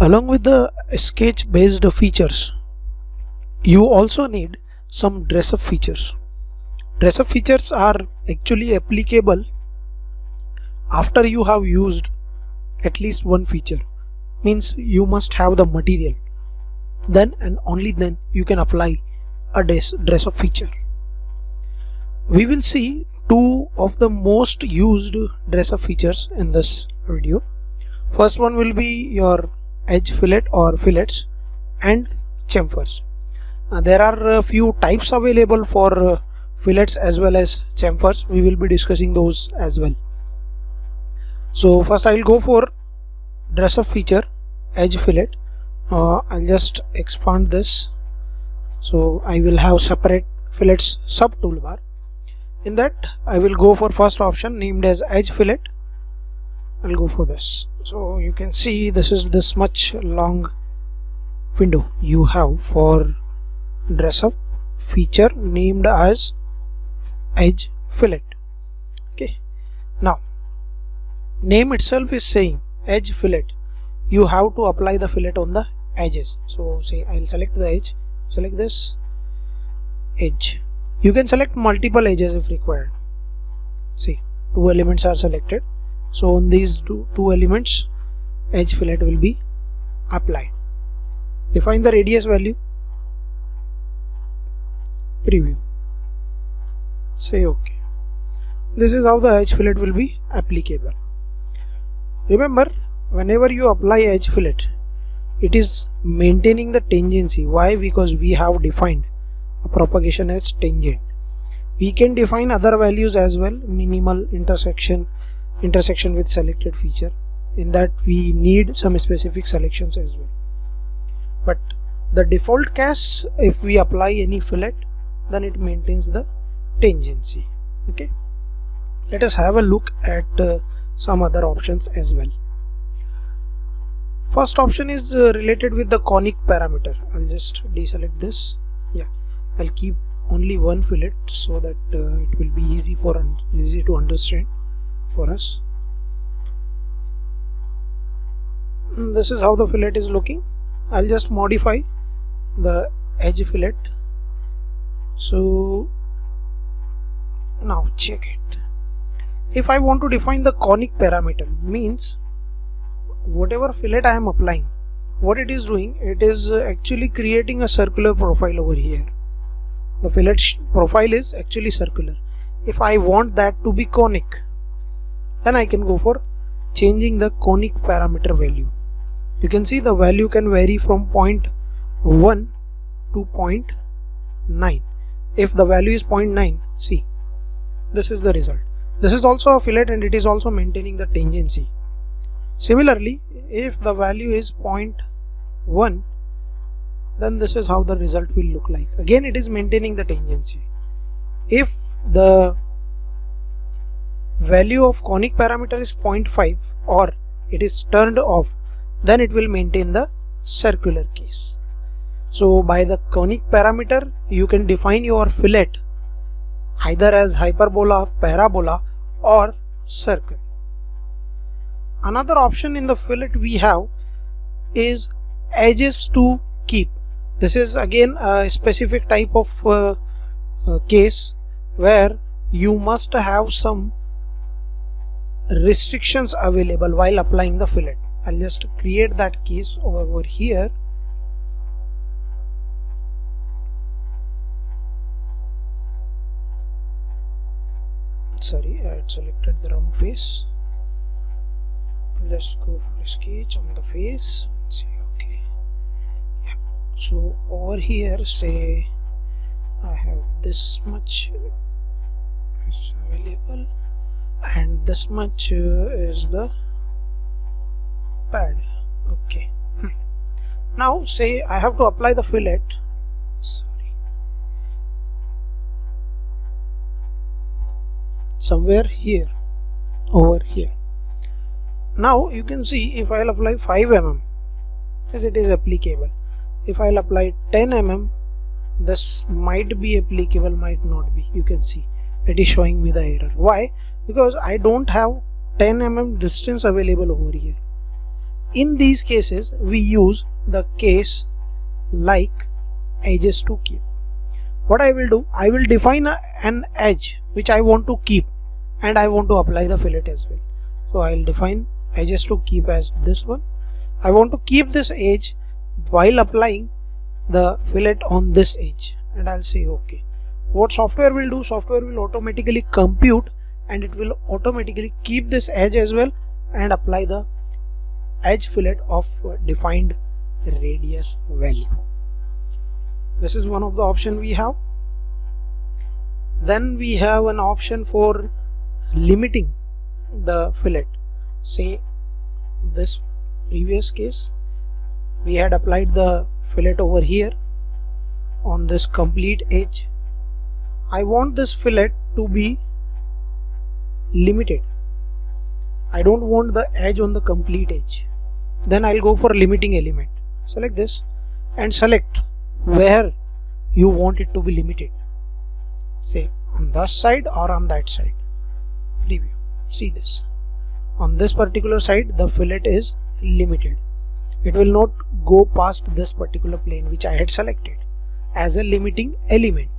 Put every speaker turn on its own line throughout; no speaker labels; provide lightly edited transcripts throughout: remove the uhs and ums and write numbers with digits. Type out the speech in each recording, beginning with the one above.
Along with the sketch based features, you also need some dress up features. Dress up features are actually applicable after you have used at least one feature. Means you must have the material, then and only then you can apply a dress up feature. We will see two of the most used dress up features in this video. First one will be your edge fillet or fillets and chamfers. There are a few types available for fillets as well as chamfers. We will be discussing those as well. So first I will go for dress up feature, edge fillet. I'll just expand this, so I will have separate fillets sub toolbar. In that I will go for first option named as edge fillet. I'll go for this. So you can see this is this much long window you have for dress up feature named as edge fillet. Okay, now name itself is saying edge fillet. You have to apply the fillet on the edges. So say I'll select the edge, select this edge. You can select multiple edges if required. See, two elements are selected. So on these two elements, edge fillet will be applied. Define the radius value, preview, say OK. This is how the edge fillet will be applicable. Remember, whenever you apply edge fillet, it is maintaining the tangency. Why? Because we have defined a propagation as tangent. We can define other values as well, minimal, intersection with selected feature. In that we need some specific selections as well. But the default case, if we apply any fillet, then it maintains the tangency. Okay, let us have a look at some other options as well. First option is related with the conic parameter. I'll just deselect this. Yeah, I'll keep only one fillet so that it will be easy to understand for us. This is how the fillet is looking. I'll just modify the edge fillet. So now check it. If I want to define the conic parameter, means whatever fillet I am applying, what it is doing, it is actually creating a circular profile over here. The fillet profile is actually circular. If I want that to be conic, then I can go for changing the conic parameter value. You can see the value can vary from 0.1 to 0.9. If the value is 0.9, see, this is the result. This is also a fillet and it is also maintaining the tangency. Similarly, if the value is 0.1, then this is how the result will look like. Again, it is maintaining the tangency. If the value of conic parameter is 0.5 or it is turned off, then it will maintain the circular case. So by the conic parameter, you can define your fillet either as hyperbola, parabola or circle. Another option in the fillet we have is edges to keep. This is again a specific type of case where you must have some restrictions available while applying the fillet. I'll just create that case over here. Sorry, I had selected the wrong face. Let's go for a sketch on the face. Let's see, okay. Yeah. So over here, say I have this much is available, and this much is the pad. Okay. Now say I have to apply the fillet. Sorry. Somewhere here, over here. Now you can see if I'll apply 5 mm, yes, it is applicable. If I'll apply 10 mm, this might be applicable, might not be. You can see it is showing me the error. Why? Because I don't have 10 mm distance available over here. In these cases we use the case like edges to keep. What I will do, I will define an edge which I want to keep and I want to apply the fillet as well. So I will define edges to keep as this one. I want to keep this edge while applying the fillet on this edge, and I'll say OK. What software will do, software will automatically compute and it will automatically keep this edge as well and apply the edge fillet of defined radius value. This is one of the option we have. Then we have an option for limiting the fillet. Say this previous case, we had applied the fillet over here on this complete edge. I want this fillet to be limited. I don't want the edge on the complete edge. Then I'll go for limiting element. Select this and select where you want it to be limited. Say on this side or on that side. Preview. See this. On this particular side the fillet is limited. It will not go past this particular plane which I had selected as a limiting element.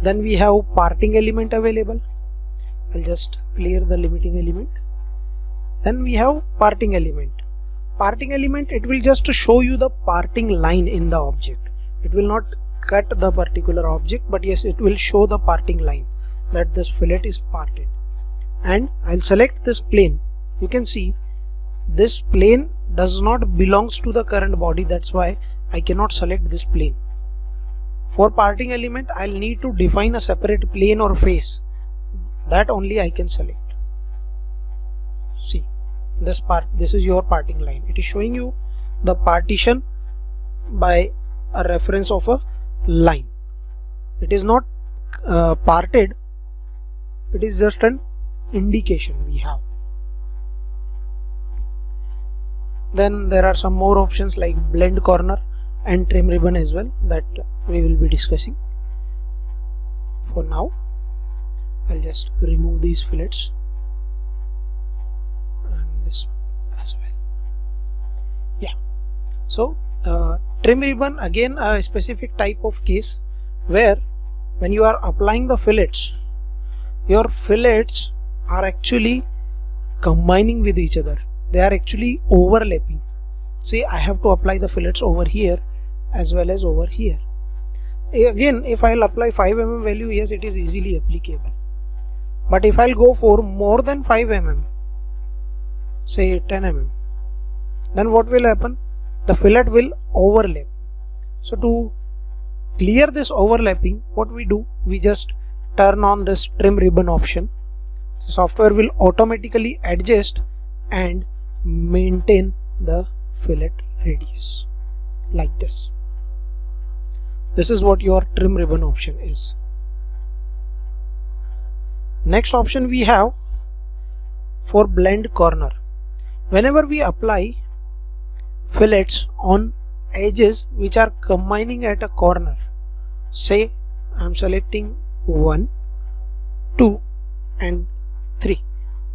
Then we have parting element available. I'll just clear the limiting element. Then we have parting element. Parting element, it will just show you the parting line in the object. It will not cut the particular object, but yes, it will show the parting line that this fillet is parted. And I'll select this plane. You can see this plane does not belongs to the current body. That's why I cannot select this plane. For parting element, I'll need to define a separate plane or face. That only I can select. See this part, this is your parting line. It is showing you the partition by a reference of a line. It is not parted, it is just an indication we have. Then there are some more options like blend corner and trim ribbon as well that we will be discussing. For now I'll just remove these fillets and this as well. Yeah, so trim ribbon, again a specific type of case where when you are applying the fillets, your fillets are actually combining with each other. They are actually overlapping. See, I have to apply the fillets over here as well as over here. Again, if I'll apply 5 mm value, yes, it is easily applicable. But if I'll go for more than 5 mm, say 10 mm, then what will happen? The fillet will overlap. So to clear this overlapping, what we do, we just turn on this trim ribbon option. The software will automatically adjust and maintain the fillet radius like this. This is what your trim ribbon option is. Next option we have for blend corner. Whenever we apply fillets on edges which are combining at a corner, say I am selecting 1, 2 and 3,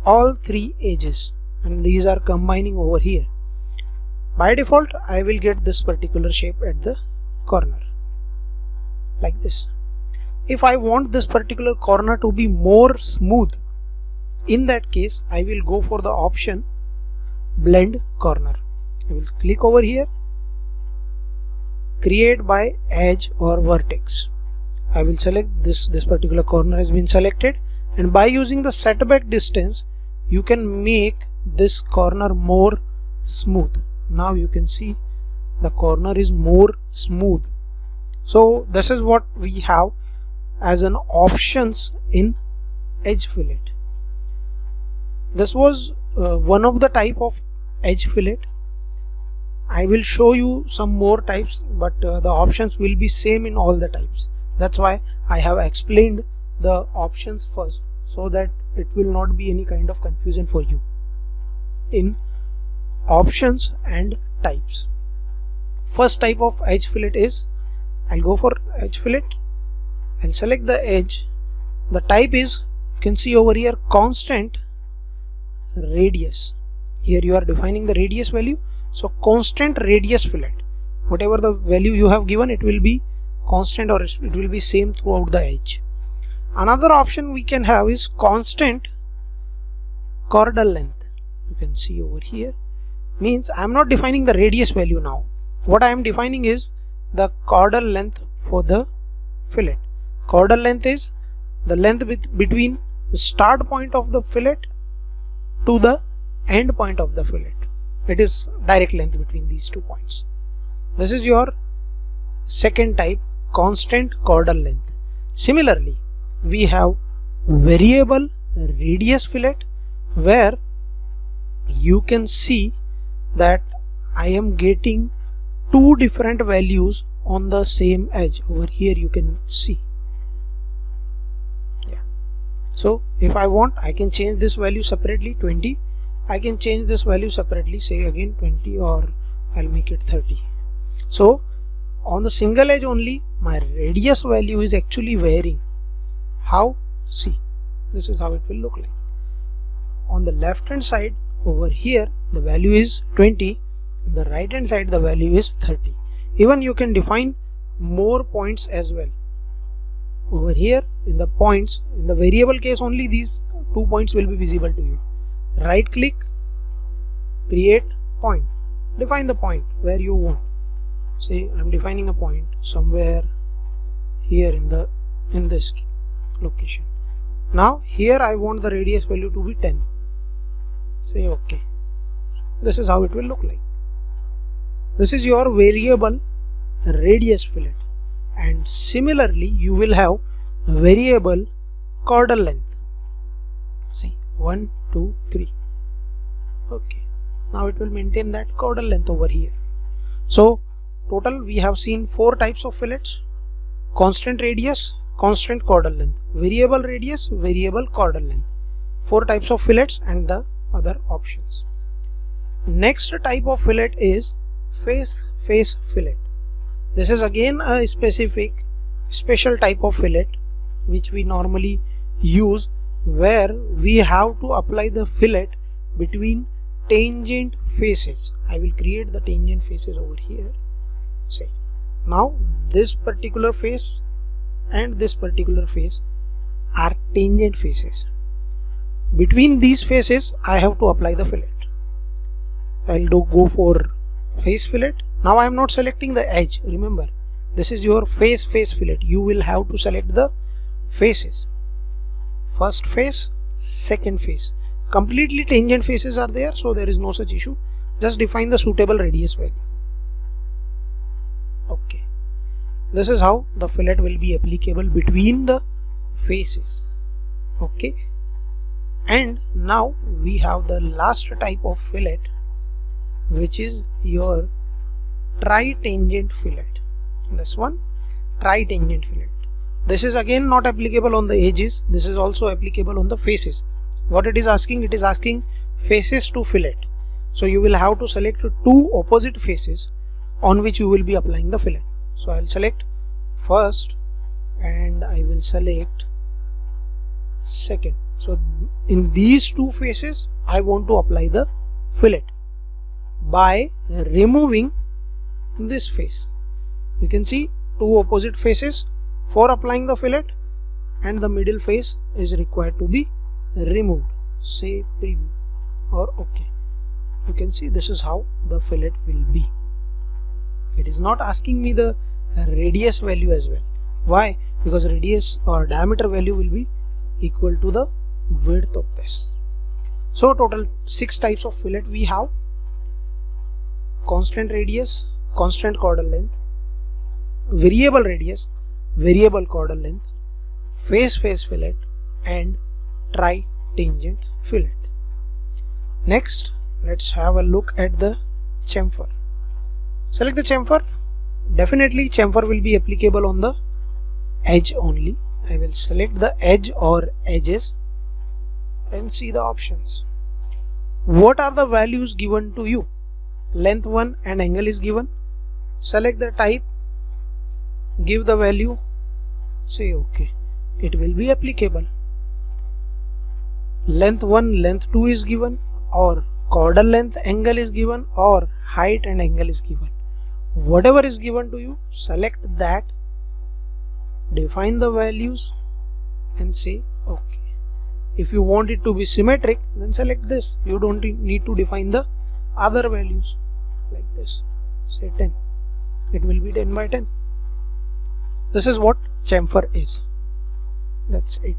all 3 edges, and these are combining over here. By default I will get this particular shape at the corner like this. If I want this particular corner to be more smooth, in that case I will go for the option blend corner. I will click over here, create by edge or vertex. I will select this particular corner has been selected, and by using the setback distance you can make this corner more smooth. Now you can see the corner is more smooth. So this is what we have as an options in edge fillet. This was one of the type of edge fillet. I will show you some more types, but the options will be same in all the types. That's why I have explained the options first, so that it will not be any kind of confusion for you in options and types. First type of edge fillet is, I'll go for edge fillet. I'll select the edge. The type is, you can see over here, constant radius. Here you are defining the radius value, so constant radius fillet. Whatever the value you have given, it will be constant or it will be same throughout the edge. Another option we can have is constant chordal length. You can see over here, means I am not defining the radius value now. What I am defining is the chordal length for the fillet. Chordal length is the length between the start point of the fillet to the end point of the fillet. It is direct length between these 2 points. This is your second type, constant chordal length. Similarly, we have variable radius fillet, where you can see that I am getting 2 different values on the same edge. Over here you can see. Yeah. So if I want, I can change this value separately, 20. I can change this value separately, say again 20, or I'll make it 30. So on the single edge only, my radius value is actually varying. How? See, this is how it will look like. On the left hand side over here, the value is 20. On the right hand side, the value is 30. Even you can define more points as well. Over here in the points, in the variable case only, these 2 points will be visible to you. Right click, create point, define the point where you want. Say I am defining a point somewhere here in this location. Now here I want the radius value to be 10. Say OK. This is how it will look like. This is your variable radius fillet, and similarly you will have variable chordal length. See, 1, 2, 3. Okay, now it will maintain that chordal length over here. So total we have seen 4 types of fillets: constant radius, constant chordal length, variable radius, variable chordal length. 4 types of fillets and the other options. Next type of fillet is face fillet. This is again a special type of fillet which we normally use, where we have to apply the fillet between tangent faces. I will create the tangent faces over here. Say now this particular face and this particular face are tangent faces. Between these faces I have to apply the fillet. I'll go for face fillet. Now I am not selecting the edge. Remember, this is your face fillet. You will have to select the faces. First face, second face. Completely tangent faces are there, so there is no such issue. Just define the suitable radius value. Okay. This is how the fillet will be applicable between the faces. Okay. And now we have the last type of fillet, which is your tritangent fillet. This one, tritangent fillet. This is again not applicable on the edges. This is also applicable on the faces. What it is asking? It is asking faces to fillet. So you will have to select 2 opposite faces on which you will be applying the fillet. So I will select first and I will select second. So in these 2 faces I want to apply the fillet by removing this face. You can see 2 opposite faces for applying the fillet, and the middle face is required to be removed. Say preview or OK. You can see this is how the fillet will be. It is not asking me the radius value as well. Why? Because radius or diameter value will be equal to the width of this. So total 6 types of fillet we have: constant radius, constant chordal length, variable radius, variable chordal length, face fillet, and tritangent fillet. Next, let's have a look at the chamfer. Select the chamfer. Definitely chamfer will be applicable on the edge only. I will select the edge or edges and see the options. What are the values given to you? Length 1 and angle is given. Select the type, give the value, say OK. It will be applicable. Length 1, length 2 is given. or chordal length angle is given or height and angle is given. Whatever is given to you, select that, define the values and say OK. If you want it to be symmetric, then select this. You don't need to define the other values like this. Say 10. It will be 10 by 10. This is what chamfer is. That's it.